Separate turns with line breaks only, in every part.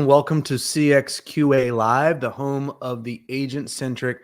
and welcome to CXQA Live, the home of the agent-centric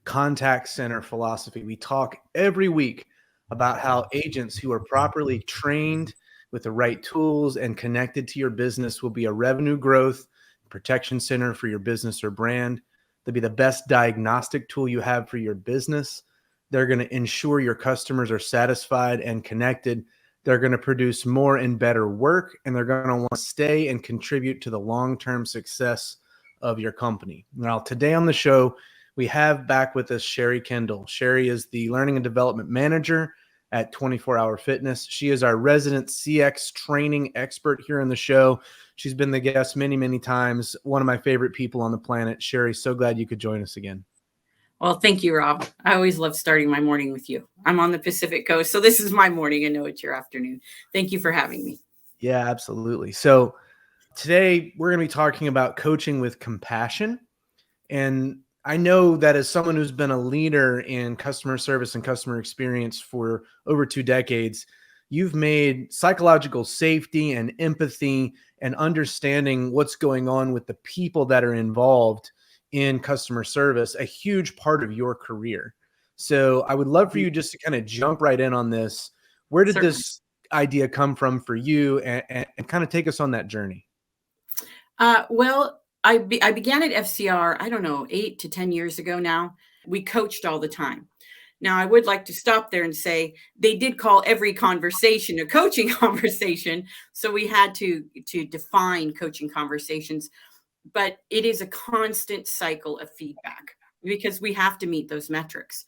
contact center philosophy. We talk every week about how agents who are properly trained with the right tools and connected to your business will be a revenue growth protection center for your business or brand. They'll be the best diagnostic tool you have for your business. They're going to ensure your customers are satisfied and connected. They're going to produce more and better work, and they're going to want to stay and contribute to the long-term success of your company. Now, today on the show, we have back with us Sheri Kendall. Sheri is the Learning and Development Manager at 24 Hour Fitness. She is our resident CX training expert here on the show. She's been the guest many, many times. One of my favorite people on the planet. Sheri, so glad you could join us again.
Well, thank you, Rob. I always love starting my morning with you. I'm on the Pacific Coast, so this is my morning. I know it's your afternoon. Thank you for having me.
Yeah, absolutely. So today we're going to be talking about coaching with compassion. And I know that as someone who's been a leader in customer service and customer experience for over 2 decades, you've made psychological safety and empathy and understanding what's going on with the people that are involved in customer service a huge part of your career. So I would love for you just to kind of jump right in on this. Where did
Certainly.
this idea come from for you, and kind of take us on that journey?
Well, I began at FCR, I don't know, 8 to 10 years ago now. We coached all the time. Now, I would like to stop there and say they did call every conversation a coaching conversation. So we had to define coaching conversations. But it is a constant cycle of feedback because we have to meet those metrics.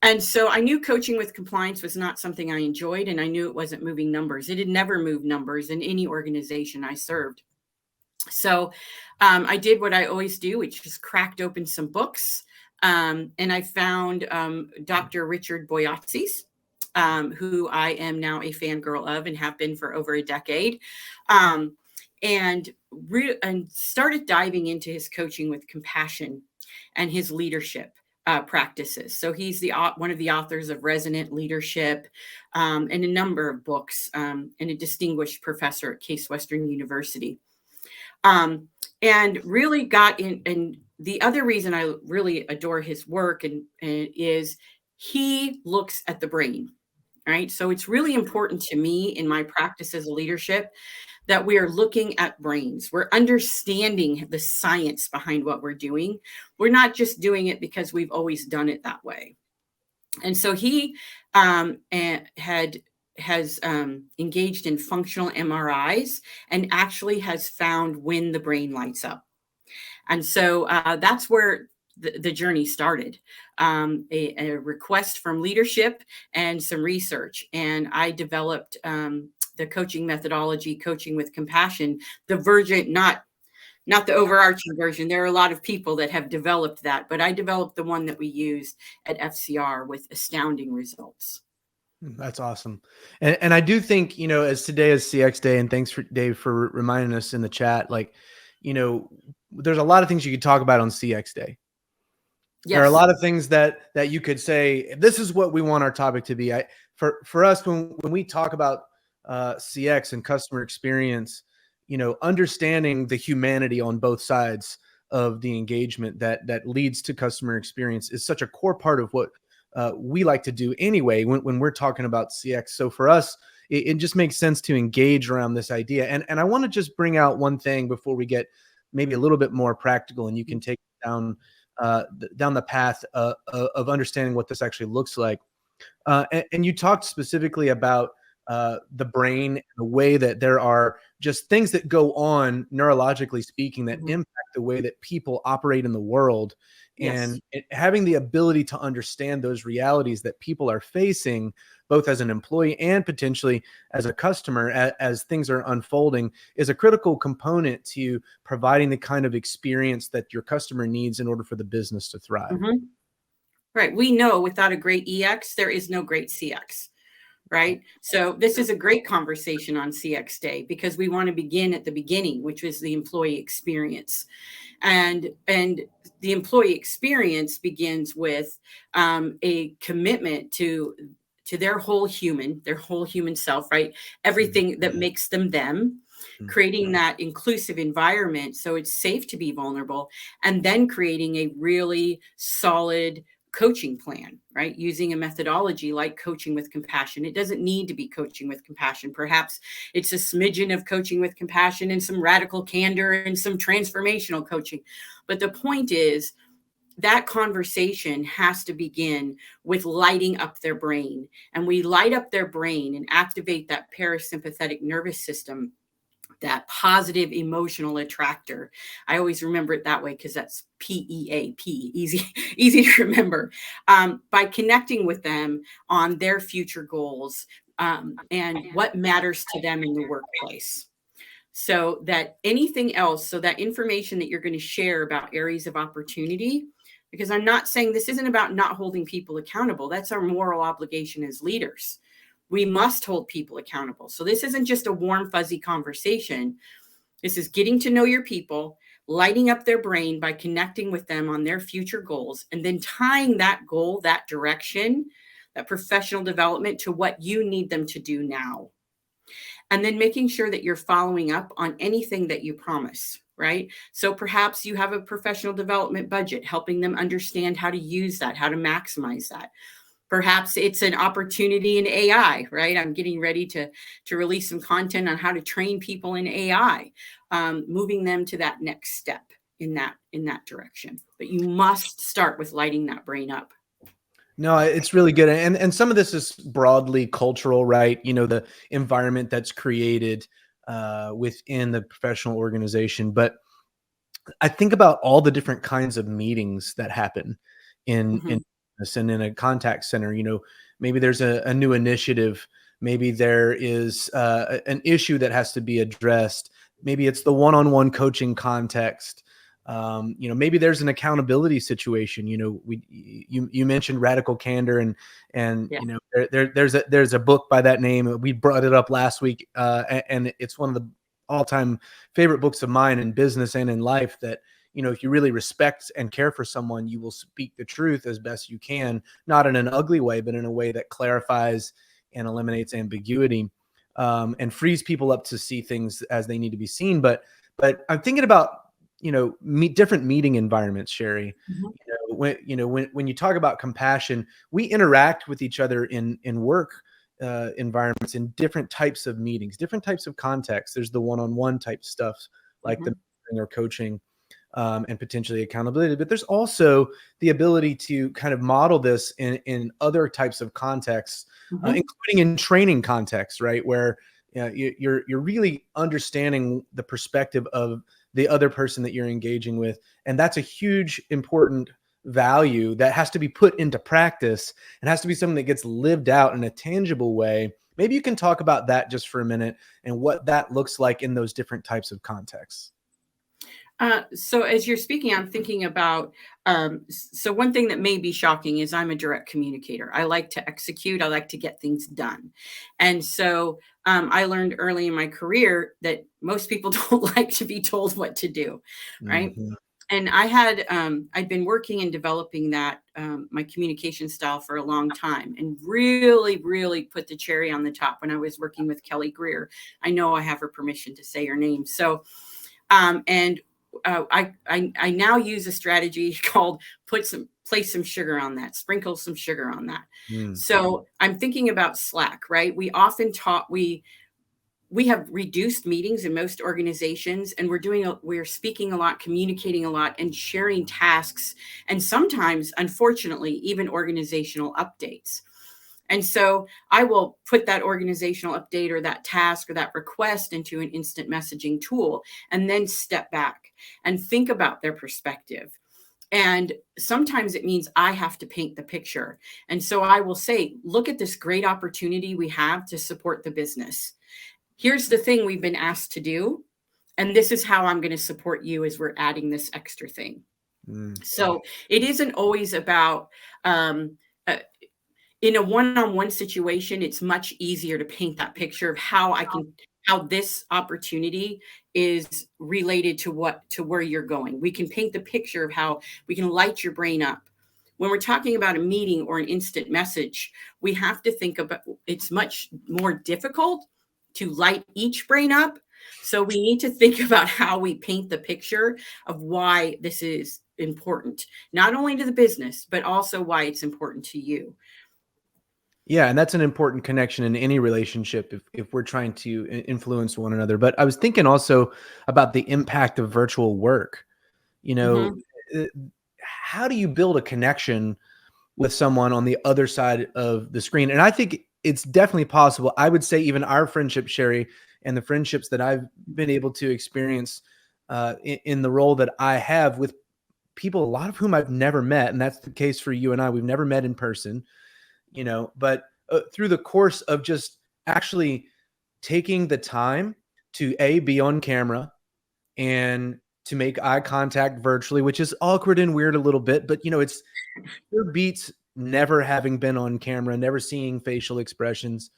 And so I knew coaching with compliance was not something I enjoyed, and I knew it wasn't moving numbers. It had never moved numbers in any organization I served. So I did what I always do, which is cracked open some books. And I found Dr. Richard Boyatzis, who I am now a fangirl of and have been for over a decade. And started diving into his coaching with compassion and his leadership practices. So he's one of the authors of Resonant Leadership and a number of books, and a distinguished professor at Case Western University. And really got in. And the other reason I really adore his work is he looks at the brain. Right. So it's really important to me in my practice as a leadership that we are looking at brains. We're understanding the science behind what we're doing. We're not just doing it because we've always done it that way. And so he has engaged in functional MRIs and actually has found when the brain lights up. And so that's where the journey started, a request from leadership and some research. And I developed the coaching methodology, Coaching with Compassion, the version, not the overarching version. There are a lot of people that have developed that, but I developed the one that we used at FCR with astounding results.
That's awesome. And I do think, as today is CX Day, and thanks for Dave for reminding us in the chat, there's a lot of things you could talk about on CX Day. Yes. There are a lot of things that you could say, this is what we want our topic to be. For us, when we talk about CX and customer experience, understanding the humanity on both sides of the engagement that leads to customer experience is such a core part of what we like to do anyway when we're talking about CX. So for us, it just makes sense to engage around this idea. And I want to just bring out one thing before we get maybe a little bit more practical, and you can take it down the path of understanding what this actually looks like. And you talked specifically about the brain, the way that there are just things that go on neurologically speaking that impact the way that people operate in the world. Yes. And having the ability to understand those realities that people are facing, both as an employee and potentially as a customer, as things are unfolding, is a critical component to providing the kind of experience that your customer needs in order for the business to thrive.
Mm-hmm. Right. We know without a great EX, there is no great CX. Right. So this is a great conversation on CX Day because we want to begin at the beginning, which is the employee experience. And the employee experience begins with a commitment to their whole human self, right? Everything that makes them them.
Mm.
creating that inclusive environment so it's safe to be vulnerable, and then creating a really solid coaching plan, right? Using a methodology like coaching with compassion. It doesn't need to be coaching with compassion. Perhaps it's a smidgen of coaching with compassion and some radical candor and some transformational coaching. But the point is, that conversation has to begin with lighting up their brain. And we light up their brain and activate that parasympathetic nervous system, that positive emotional attractor. I always remember it that way because that's PEAP, easy, easy to remember. By connecting with them on their future goals and what matters to them in the workplace. So that anything else, so that information that you're going to share about areas of opportunity, because I'm not saying this isn't about not holding people accountable. That's our moral obligation as leaders. We must hold people accountable. So this isn't just a warm, fuzzy conversation. This is getting to know your people, lighting up their brain by connecting with them on their future goals, and then tying that goal, that direction, that professional development to what you need them to do now. And then making sure that you're following up on anything that you promise, right? So perhaps you have a professional development budget, helping them understand how to use that, how to maximize that. Perhaps it's an opportunity in AI, right? I'm getting ready to release some content on how to train people in AI, moving them to that next step in that direction. But you must start with lighting that brain up.
No, it's really good. And some of this is broadly cultural, right? You know, the environment that's created within the professional organization. But I think about all the different kinds of meetings that happen in
Mhm.
this and in a contact center. You know, maybe there's a new initiative. Maybe there is an issue that has to be addressed. Maybe it's the one-on-one coaching context. You know, maybe there's an accountability situation. You know, you mentioned radical candor, and
Yeah.
you know, there's a book by that name. We brought it up last week, and it's one of the all-time favorite books of mine in business and in life. That, you know, if you really respect and care for someone, you will speak the truth as best you can, not in an ugly way, but in a way that clarifies and eliminates ambiguity, and frees people up to see things as they need to be seen. But I'm thinking about, you know, different meeting environments, Sheri.
Mhm.
When you talk about compassion, we interact with each other in work environments, in different types of meetings, different types of contexts. There's the one-on-one type stuff, like the
Mhm.
mentoring or coaching, and potentially accountability. But there's also the ability to kind of model this in other types of contexts,
Mhm.
including in training contexts, right? Where you're really understanding the perspective of the other person that you're engaging with, and that's a huge important value that has to be put into practice. It has to be something that gets lived out in a tangible way. Maybe you can talk about that just for a minute and what that looks like in those different types of contexts.
So as you're speaking, I'm thinking about, so one thing that may be shocking is I'm a direct communicator. I like to execute. I like to get things done. And so I learned early in my career that most people don't like to be told what to do, right?
Mhm.
And I'd been working and developing that, my communication style for a long time, and really, really put the cherry on the top when I was working with Kelly Greer. I know I have her permission to say her name. So, and I now use a strategy called place some sugar on that, sprinkle some sugar on that.
Mm.
So I'm thinking about Slack, right? We often talk, we have reduced meetings in most organizations, and we're speaking a lot, communicating a lot, and sharing tasks, and sometimes, unfortunately, even organizational updates. And so I will put that organizational update or that task or that request into an instant messaging tool, and then step back and think about their perspective. And sometimes it means I have to paint the picture. And so I will say, look at this great opportunity we have to support the business. Here's the thing we've been asked to do, and this is how I'm going to support you as we're adding this extra thing.
Mm.
So it isn't always about, uh, in a one-on-one situation, it's much easier to paint that picture of how this opportunity is related to where you're going. We can paint the picture of how we can light your brain up. When we're talking about a meeting or an instant message, we have to think about, it's much more difficult to light each brain up, So we need to think about how we paint the picture of why this is important, not only to the business, but also why it's important to you.
Yeah, and that's an important connection in any relationship if we're trying to influence one another. But I was thinking also about the impact of virtual work. You know,
Hmm.
uh, how do you build a connection with someone on the other side of the screen? And I think it's definitely possible. I would say even our friendship, Sherry, and the friendships that I've been able to experience in the role that I have with people, a lot of whom I've never met, and that's the case for you and I. We've never met in person, but through the course of just actually taking the time to be on camera and to make eye contact virtually, which is awkward and weird a little bit, but it's your beats never having been on camera, never seeing facial expressions.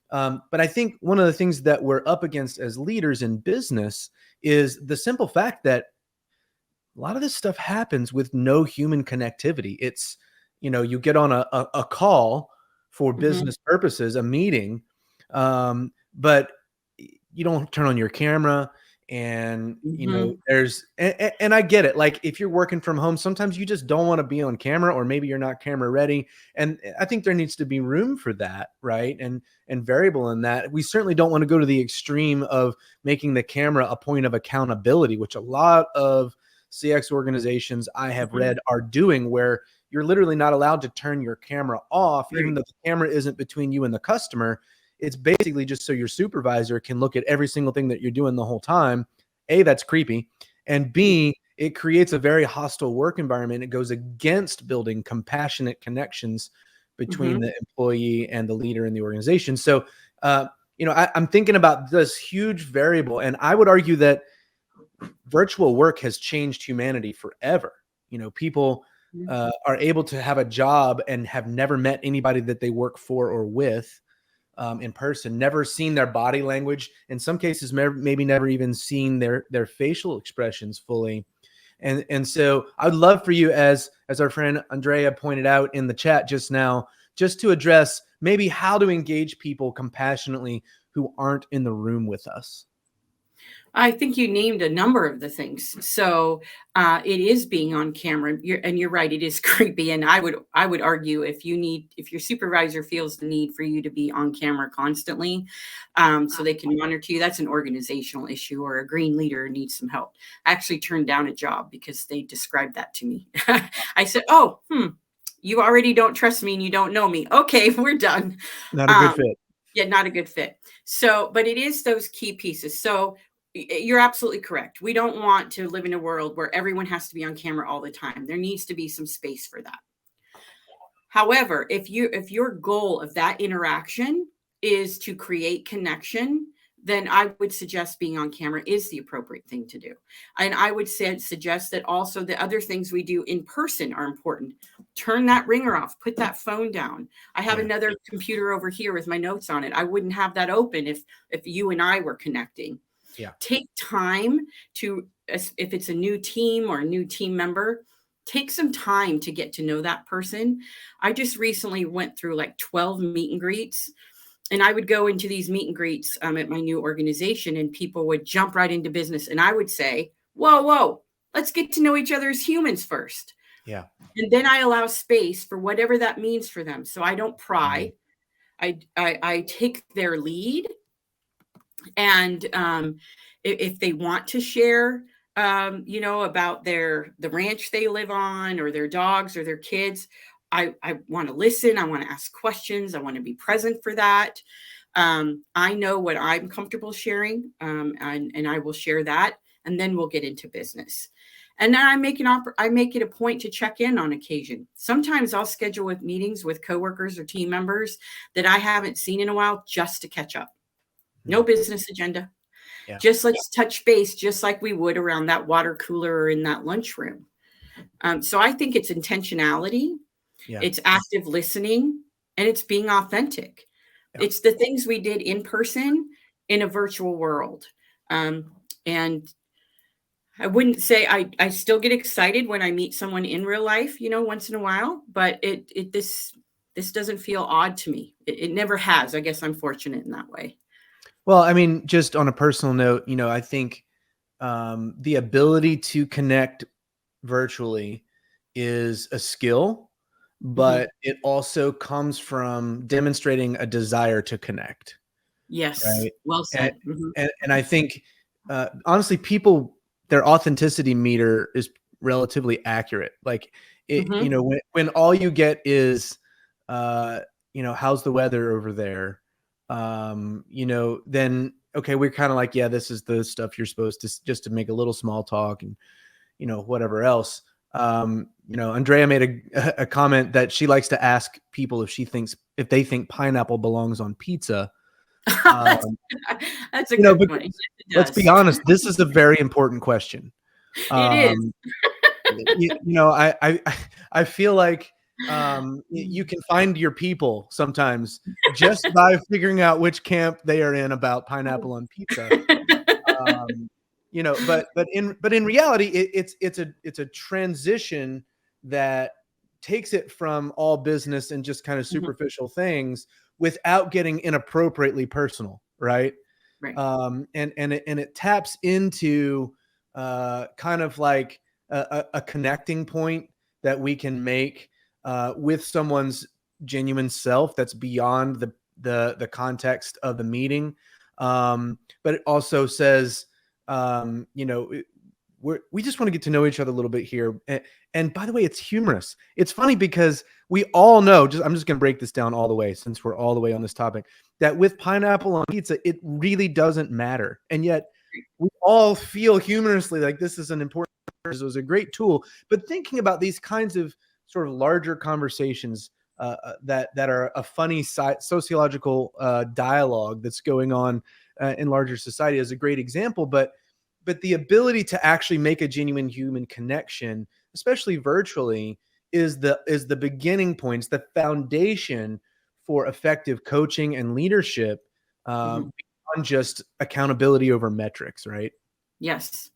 But I think one of the things that we're up against as leaders in business is the simple fact that a lot of this stuff happens with no human connectivity. It's, you get on a call for
Hmm.
business purposes, a meeting, but you don't turn on your camera. And,
Hmm.
and I get it. Like if you're working from home, sometimes you just don't want to be on camera, or maybe you're not camera ready. And I think there needs to be room for that. Right. And variable in that. We certainly don't want to go to the extreme of making the camera a point of accountability, which a lot of CX organizations I have
Hmm.
read are doing, where you're literally not allowed to turn your camera off, even
Right.
though the camera isn't between you and the customer. It's basically just so your supervisor can look at every single thing that you're doing the whole time. A, that's creepy. And B, it creates a very hostile work environment. It goes against building compassionate connections between
Hmm.
the employee and the leader in the organization. So, I'm thinking about this huge variable, and I would argue that virtual work has changed humanity forever. People are able to have a job and have never met anybody that they work for or with in person, never seen their body language, in some cases, maybe never even seen their facial expressions fully. And so I'd love for you, as our friend Andrea pointed out in the chat just now, just to address maybe how to engage people compassionately who aren't in the room with us.
I think you named a number of the things. So it is being on camera, and you're right. It is creepy, and I would argue if your supervisor feels the need for you to be on camera constantly, so they can monitor you, that's an organizational issue, or a green leader needs some help. I actually turned down a job because they described that to me. I said, "Oh, you already don't trust me and you don't know me. Okay, we're done."
Not a good
Um,
fit.
yeah, not a good fit. So, but it is those key pieces. So you're absolutely correct. We don't want to live in a world where everyone has to be on camera all the time. There needs to be some space for that. However, if your goal of that interaction is to create connection, then I would suggest being on camera is the appropriate thing to do. And I would suggest that also the other things we do in person are important. Turn that ringer off, put that phone down. I have
Yeah.
another computer over here with my notes on it. I wouldn't have that open if you and I were connecting.
Yeah.
Take time to, if it's a new team or a new team member, take some time to get to know that person. I just recently went through like 12 meet and greets, and I would go into these meet and greets at my new organization, and people would jump right into business. And I would say, whoa, whoa, let's get to know each other as humans first.
Yeah.
And then I allow space for whatever that means for them. So I don't
Mhm.
pry. I take their lead, and if they want to share about the ranch they live on, or their dogs, or their kids, I want to listen. I want to ask questions. I want to be present for that. I know what I'm comfortable sharing, and I will share that, and then we'll get into business. And then I make it a point to check in on occasion. Sometimes I'll schedule with meetings with coworkers or team members that I haven't seen in a while, just to catch up. No
Yeah.
business agenda.
Yeah.
Just let's touch base, just like we would around that water cooler or in that lunchroom. So I think it's intentionality,
Yeah.
it's active listening, and it's being authentic.
Yeah.
It's the things we did in person in a virtual world. And I wouldn't say I still get excited when I meet someone in real life, once in a while, but this doesn't feel odd to me. It never has. I guess I'm fortunate in that way.
Well, I mean, just on a personal note, I think the ability to connect virtually is a skill,
Mhm.
but it also comes from demonstrating a desire to connect,
Yes,
right?
well
And
said. Mhm.
and I think honestly, people, their authenticity meter is relatively accurate. Like
Mhm.
when all you get is uh, how's the weather over there? Then okay, we're kind of like, yeah, this is the stuff you're supposed to just to make a little small talk and whatever else. Andrea made a comment that she likes to ask people if they think pineapple belongs on pizza.
That's
Um,
that's a good one. Yes,
because
it
let's be
does.
honest, this is a very important question.
It is.
Um, I feel like you
Mm.
can find your people sometimes just by figuring out which camp they are in about pineapple on pizza. um, but in reality, it's a transition that takes it from all business and just kind of
Mhm.
superficial things without getting inappropriately personal, right?
Right.
And it taps into kind of like a connecting point that we can make with someone's genuine self that's beyond the context of the meeting. But it also says, we just want to get to know each other a little bit here. And by the way, it's humorous. It's funny because we all know, I'm just going to break this down all the way since we're all the way on this topic, that with pineapple on pizza, it really doesn't matter. And yet we all feel humorously like this is an important, it was a great tool. But thinking about these kinds of sort of larger conversations that are a funny sociological dialogue that's going on in larger society is a great example. But the ability to actually make a genuine human connection, especially virtually, is the beginning points, the foundation for effective coaching and leadership,
Mhm.
beyond just accountability over metrics, right?
Yes.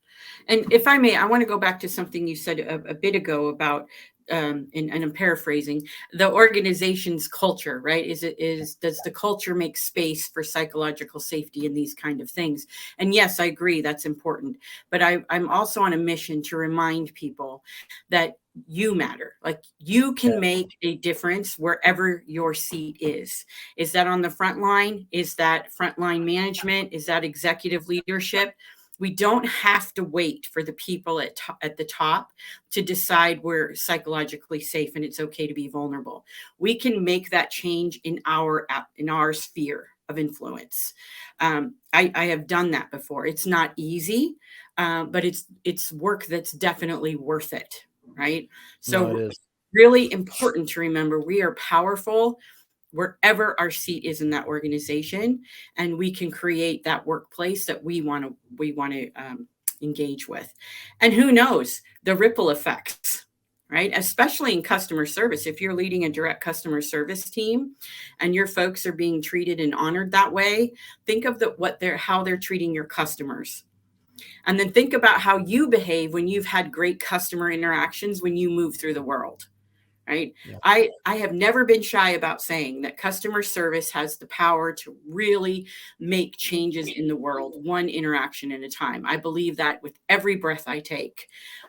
And if I may, I want to go back to something you said a bit ago about, and I'm paraphrasing, the organization's culture, right? Does the culture make space for psychological safety and these kind of things? And yes, I agree, that's important. But I'm also on a mission to remind people that you matter. Like you can make a difference wherever your seat is. Is that on the front line? Is that frontline management? Is that executive leadership? We don't have to wait for the people at the top to decide we're psychologically safe and it's okay to be vulnerable. We can make that change in our sphere of influence. I have done that before. It's not easy, but it's work that's definitely worth it, right?
No, it
So
is.
really important to remember we are powerful wherever our seat is in that organization, and we can create that workplace that we want to engage with. And who knows the ripple effects, right? Especially in customer service. If you're leading a direct customer service team and your folks are being treated and honored that way, think of how they're treating your customers. And then think about how you behave when you've had great customer interactions when you move through the world, right?
Yeah.
I have never been shy about saying that customer service has the power to really make changes in the world, one interaction at a time. I believe that with every breath I take.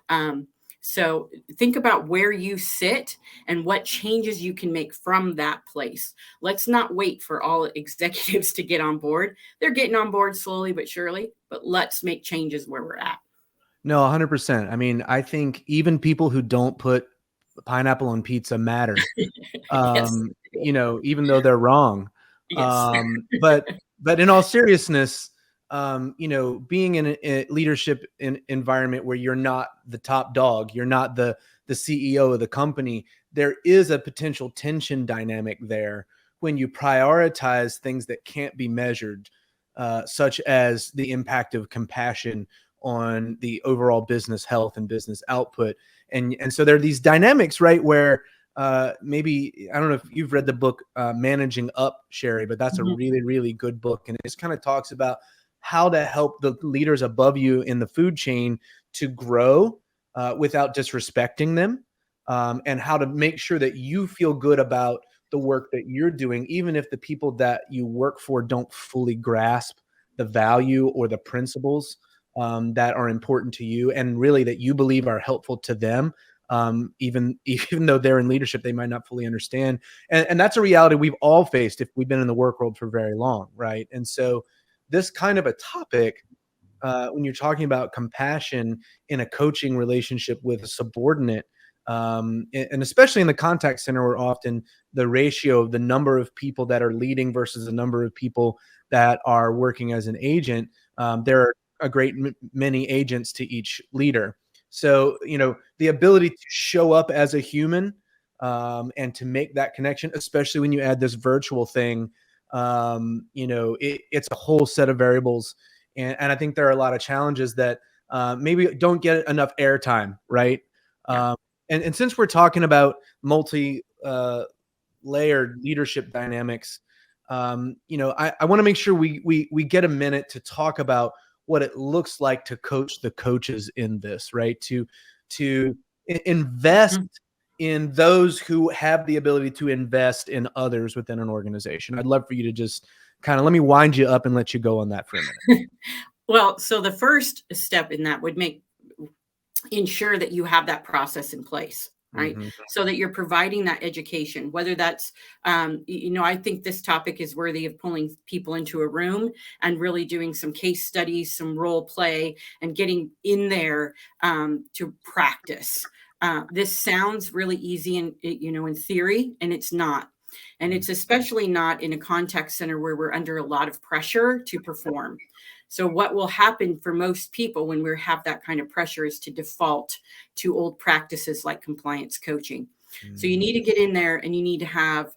Um, so think about where you sit and what changes you can make from that place. Let's not wait for all executives to get on board. They're getting on board slowly but surely, but let's make changes where we're at.
No, 100%. I mean, I think even people who don't put pineapple on pizza matter.
Yes.
Even though they're wrong.
Yes.
But in all seriousness, being in a leadership environment where you're not the top dog, you're not the CEO of the company, there is a potential tension dynamic there when you prioritize things that can't be measured, such as the impact of compassion on the overall business health and business output. And so there are these dynamics, right, where maybe I don't know if you've read the book Managing Up, Sheri, but that's a
Mhm.
really, really good book. And it just kind of talks about how to help the leaders above you in the food chain to grow without disrespecting them, and how to make sure that you feel good about the work that you're doing, even if the people that you work for don't fully grasp the value or the principles that are important to you, and really that you believe are helpful to them. Even even though they're in leadership, they might not fully understand, and that's a reality we've all faced if we've been in the work world for very long, right? And so, this kind of a topic, when you're talking about compassion in a coaching relationship with a subordinate, and especially in the contact center, where often the ratio of the number of people that are leading versus the number of people that are working as an agent, there are a great many agents to each leader. So, the ability to show up as a human, and to make that connection, especially when you add this virtual thing, it's a whole set of variables, and I think there are a lot of challenges that maybe don't get enough airtime, right?
Yeah.
Um, and since we're talking about multi layered leadership dynamics, I want to make sure we get a minute to talk about what it looks like to coach the coaches in this, right? To invest
Mhm.
in those who have the ability to invest in others within an organization. I'd love for you to just kind of let me wind you up and let you go on that for a minute.
Well, so the first step in that would ensure that you have that process in place, right?
Mhm.
So that you're providing that education, whether that's, I think this topic is worthy of pulling people into a room and really doing some case studies, some role play, and getting in there to practice. This sounds really easy in theory, and it's not. And
Mhm.
it's especially not in a contact center where we're under a lot of pressure to perform. So what will happen for most people when we have that kind of pressure is to default to old practices like compliance coaching. So you
Mhm.
need to get in there and you need to have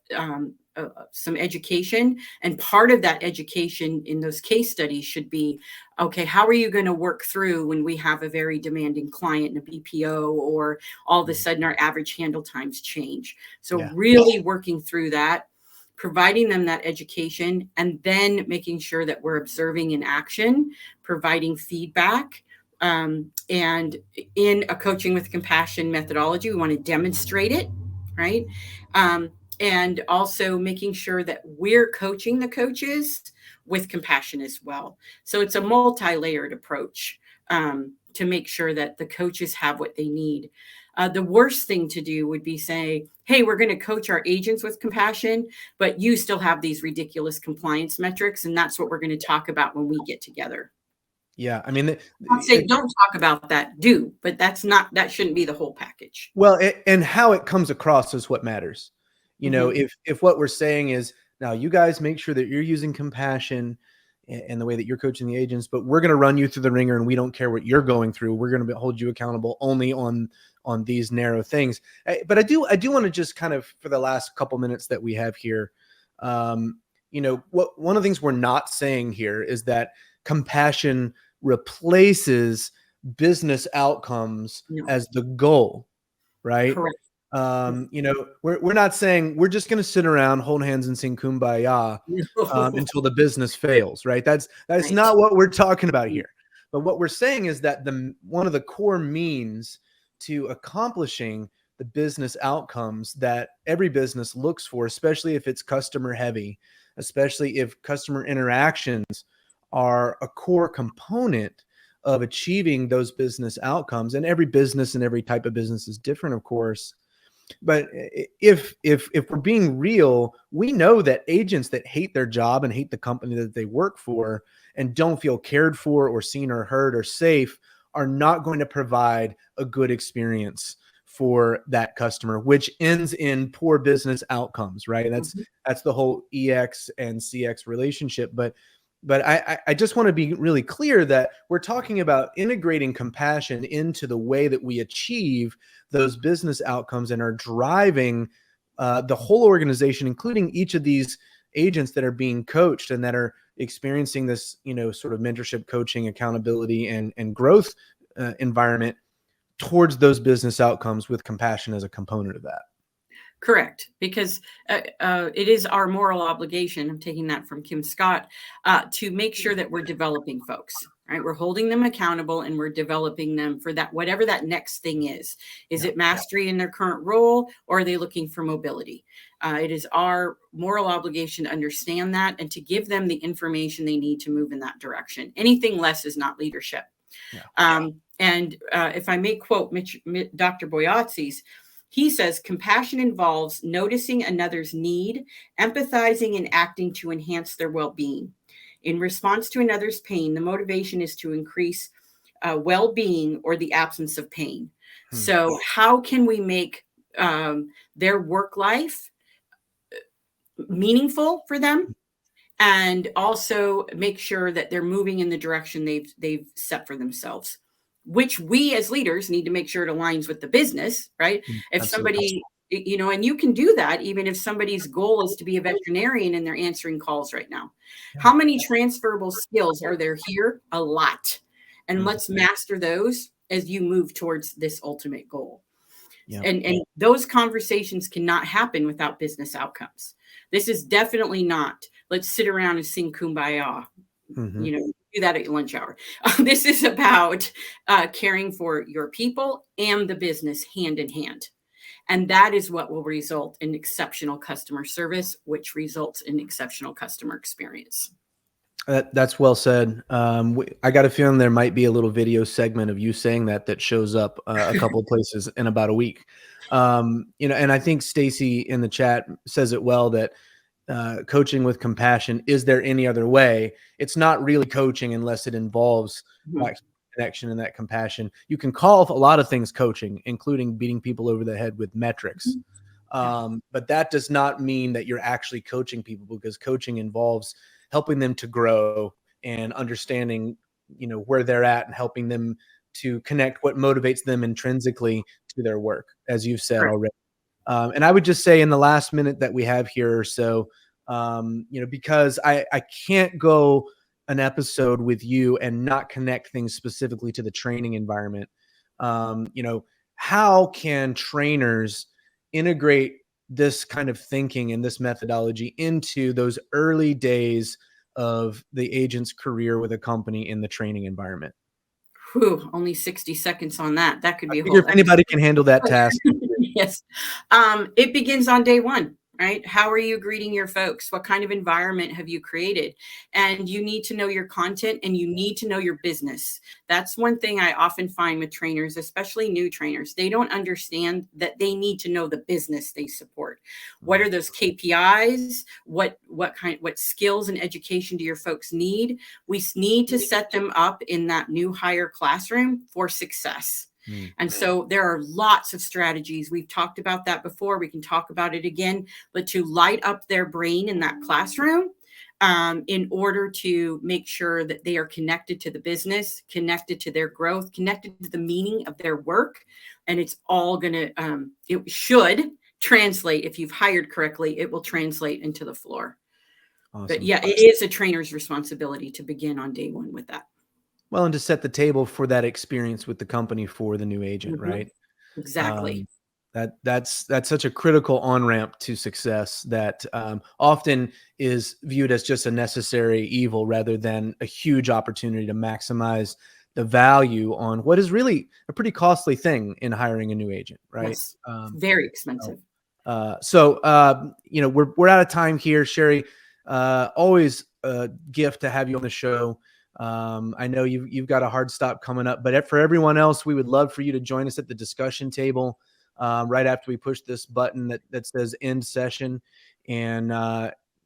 some education. And part of that education in those case studies should be, okay, how are you going to work through when we have a very demanding client in a BPO, or all of a
Mhm.
sudden our average handle times change? So
Yeah.
really working through that, providing them that education, and then making sure that we're observing in action, providing feedback. And in a coaching with compassion methodology, we want to demonstrate it, right? Um, and also making sure that we're coaching the coaches with compassion as well. So it's a multi-layered approach to make sure that the coaches have what they need. The worst thing to do would be say, hey, we're going to coach our agents with compassion, but you still have these ridiculous compliance metrics. And that's what we're going to talk about when we get together.
Yeah. I mean,
Not say don't talk about that, do, but that shouldn't be the whole package.
well, and how it comes across is what matters.
Mhm.
If what we're saying is, now you guys make sure that you're using compassion in the way that you're coaching the agents, but we're going to run you through the ringer, and we don't care what you're going through. We're going to hold you accountable only on these narrow things. But I do want to just kind of, for the last couple minutes that we have here, what one of the things we're not saying here is that compassion replaces business outcomes
No,
as the goal, right?
correct.
We're not saying we're just going to sit around, hold hands, and sing "Kumbaya"
No.
until the business fails, right? That's
Right.
not what we're talking about here. But what we're saying is that the one of the core means to accomplishing the business outcomes that every business looks for, especially if it's customer heavy, especially if customer interactions are a core component of achieving those business outcomes. And every business and every type of business is different, of course. But if we're being real, we know that agents that hate their job and hate the company that they work for and don't feel cared for or seen or heard or safe are not going to provide a good experience for that customer, which ends in poor business outcomes, right? That's
Mhm.
that's the whole EX and CX relationship. But I just want to be really clear that we're talking about integrating compassion into the way that we achieve those business outcomes and are driving the whole organization, including each of these agents that are being coached and that are experiencing this, sort of mentorship, coaching, accountability, and growth environment towards those business outcomes with compassion as a component of that.
Correct, because it is our moral obligation. I'm taking that from Kim Scott, to make sure that we're developing folks, right? We're holding them accountable and we're developing them for that, whatever that next thing is. Is it mastery in their current role, or are they looking for mobility? It is our moral obligation to understand that and to give them the information they need to move in that direction. Anything less is not leadership. And if I may quote Dr. Boyatzis, he says, compassion involves noticing another's need, empathizing, and acting to enhance their well-being. In response to another's pain, the motivation is to increase well-being or the absence of pain. So how can we make their work life meaningful for them, and also make sure that they're moving in the direction they've set for themselves, which we as leaders need to make sure it aligns with the business, right? If somebody, you know, and you can do that even if somebody's goal is to be a veterinarian and they're answering calls right now. How many transferable skills are there here? A lot. And let's master those as you move towards this ultimate goal. And those conversations cannot happen without business outcomes. This is definitely not, let's sit around and sing Kumbaya. You know, do that at your lunch hour. This is about caring for your people and the business hand in hand. And that is what will result in exceptional customer service, which results in exceptional customer experience.
That's well said. I got a feeling there might be a little video segment of you saying that shows up a couple of places in about a week. You know, and I think Stacy in the chat says it well, that coaching with compassion. Is there any other way? It's not really coaching unless it involves that connection and that compassion. You can call a lot of things coaching, including beating people over the head with metrics. But that does not mean that you're actually coaching people, because coaching involves helping them to grow and understanding, you know, where they're at and helping them to connect what motivates them intrinsically to their work, as you've said already. And I would just say in the last minute that we have here or so, you know, because I can't go an episode with you and not connect things specifically to the training environment. You know, how can trainers integrate this kind of thinking and this methodology into those early days of the agent's career with a company in the training environment?
Whew, only 60 seconds on that. That could be a
If
whole
anybody can handle that task.
Yes. It begins on day one, right? How are you greeting your folks? What kind of environment have you created? And you need to know your content and you need to know your business. That's one thing I often find with trainers, especially new trainers. They don't understand that they need to know the business they support. What are those KPIs? What skills and education do your folks need? We need to set them up in that new hire classroom for success. And so there are lots of strategies. We've talked about that before. We can talk about it again, but to light up their brain in that classroom in order to make sure that they are connected to the business, connected to their growth, connected to the meaning of their work. And it's all going to, it should translate. If you've hired correctly, it will translate into the floor. Awesome. But yeah, it is a trainer's responsibility to begin on day one with that.
Well, and to set the table for that experience with the company for the new agent, right?
Exactly.
That's such a critical on-ramp to success that often is viewed as just a necessary evil rather than a huge opportunity to maximize the value on what is really a pretty costly thing in hiring a new agent, right?
Yes. Very expensive.
You know, we're out of time here, Sheri. Always a gift to have you on the show. I know you've got a hard stop coming up, but for everyone else, we would love for you to join us at the discussion table right after we push this button that says end session. And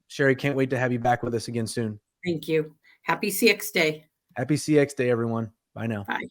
Sheri, can't wait to have you back with us again soon.
Thank you. Happy CX Day.
Happy CX Day, everyone. Bye now.
Bye.